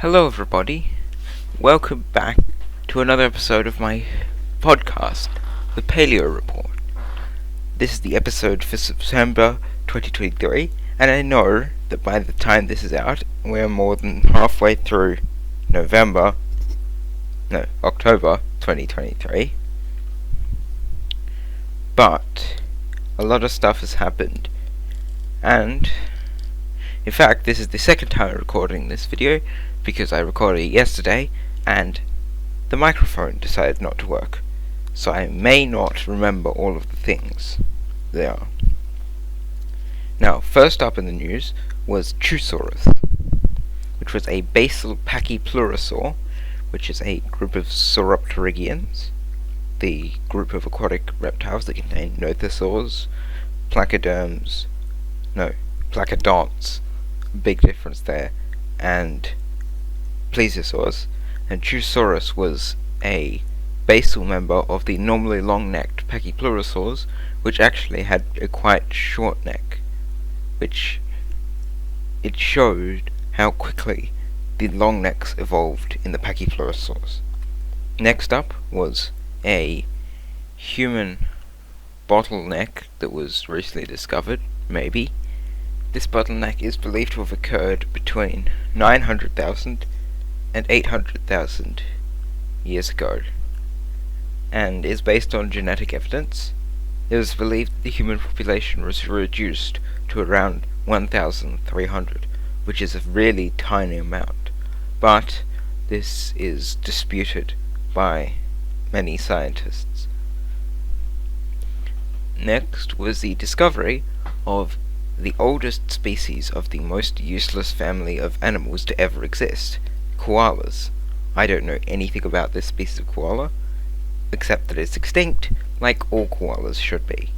Hello everybody, welcome back to another episode of my podcast, the Paleo Report. This is the episode for September 2023, and I know that by the time this is out, we're more than halfway through October 2023. But a lot of stuff has happened, and in fact this is the second time I'm recording this video, because I recorded it yesterday and the microphone decided not to work, so I may not remember all of the things they are. Now, first up in the news was Chusaurus, which was a basal pachypleurosaur, which is a group of sauropterygians, the group of aquatic reptiles that contain nothosaurs, placodonts, big difference there, and plesiosaurs, and Chusaurus was a basal member of the normally long-necked pachypleurosaurs, which actually had a quite short neck, which it showed how quickly the long necks evolved in the pachypleurosaurs. Next up was a human bottleneck that was recently discovered, maybe. This bottleneck is believed to have occurred between 900,000 and 800,000 years ago, and is based on genetic evidence. It was believed that the human population was reduced to around 1,300, which is a really tiny amount, but this is disputed by many scientists. Next was the discovery of the oldest species of the most useless family of animals to ever exist, koalas. I don't know anything about this species of koala, except that it's extinct, like all koalas should be.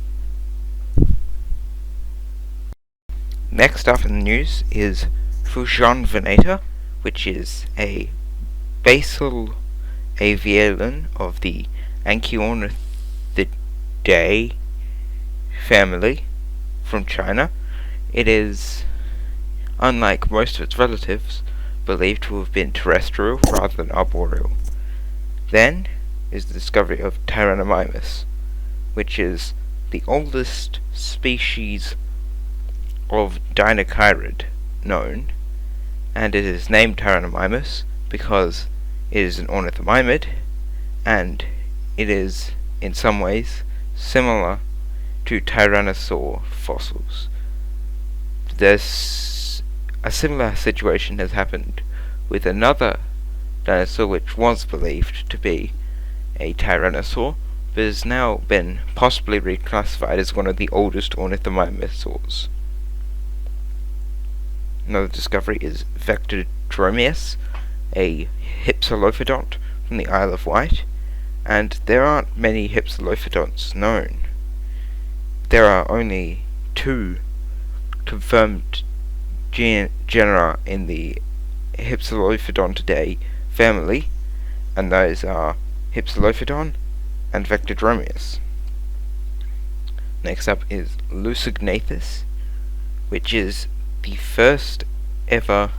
Next up in the news is Fujon venata, which is a basal avialan of the Anchiornithidae family from China. It is, unlike most of its relatives, believed to have been terrestrial rather than arboreal. Then is the discovery of Tyrannomimus, which is the oldest species of Dinocheirid known, and it is named Tyrannomimus because it is an ornithomimid, and it is in some ways similar to Tyrannosaur fossils. A similar situation has happened with another dinosaur which was believed to be a tyrannosaur, but has now been possibly reclassified as one of the oldest ornithomimosaurs. Another discovery is Vectrodromius, a hypsilophodont from the Isle of Wight, and there aren't many hypsilophodonts known. There are only two confirmed genera in the Hypsilophodontidae family, and those are Hypsilophodon and Vectrodromius. Next up is Lucignathus, which is the first ever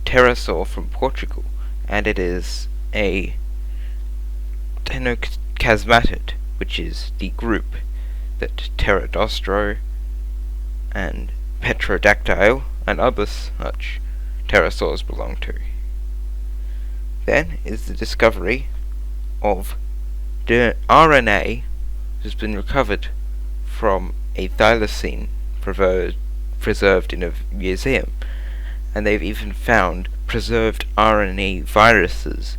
pterosaur from Portugal, and it is a Tenocasmatid, which is the group that Pterodostro and Petrodactyle and other such pterosaurs belong to. Then is the discovery of the RNA has been recovered from a thylacine preserved in a museum, and they've even found preserved RNA viruses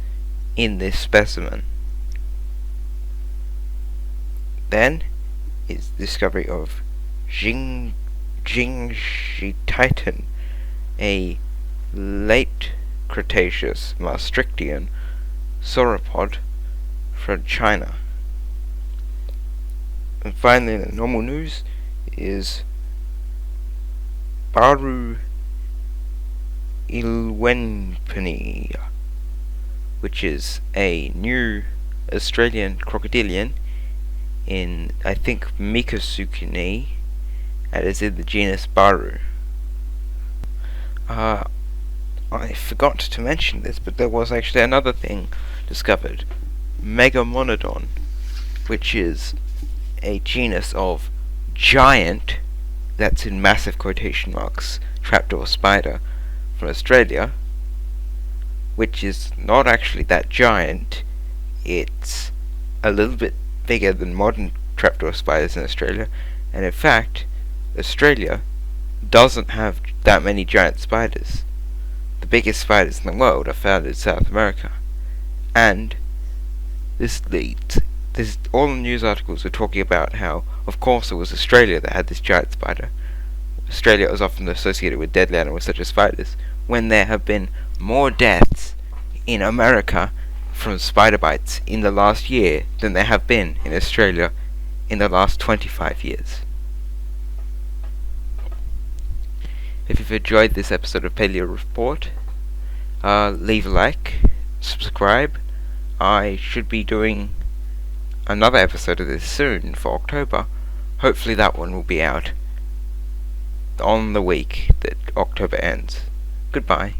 in this specimen. Then is the discovery of Jingshititan, a late Cretaceous Maastrichtian sauropod from China. And finally, in the normal news, is Baru ilwenpeni, which is a new Australian crocodilian in, I think, Mikosuchini, and is in the genus Baru. I forgot to mention this, but there was actually another thing discovered. Megamonodon, which is a genus of giant, that's in massive quotation marks, trapdoor spider from Australia, which is not actually that giant. It's a little bit bigger than modern trapdoor spiders in Australia, and in fact, Australia doesn't have that many giant spiders. The biggest spiders in the world are found in South America, and all the news articles are talking about how, of course, it was Australia that had this giant spider. Australia is often associated with deadly animals such as spiders, when there have been more deaths in America from spider bites in the last year than there have been in Australia in the last 25 years. If you've enjoyed this episode of Palaeo Report, leave a like, subscribe. I should be doing another episode of this soon for October. Hopefully that one will be out on the week that October ends. Goodbye.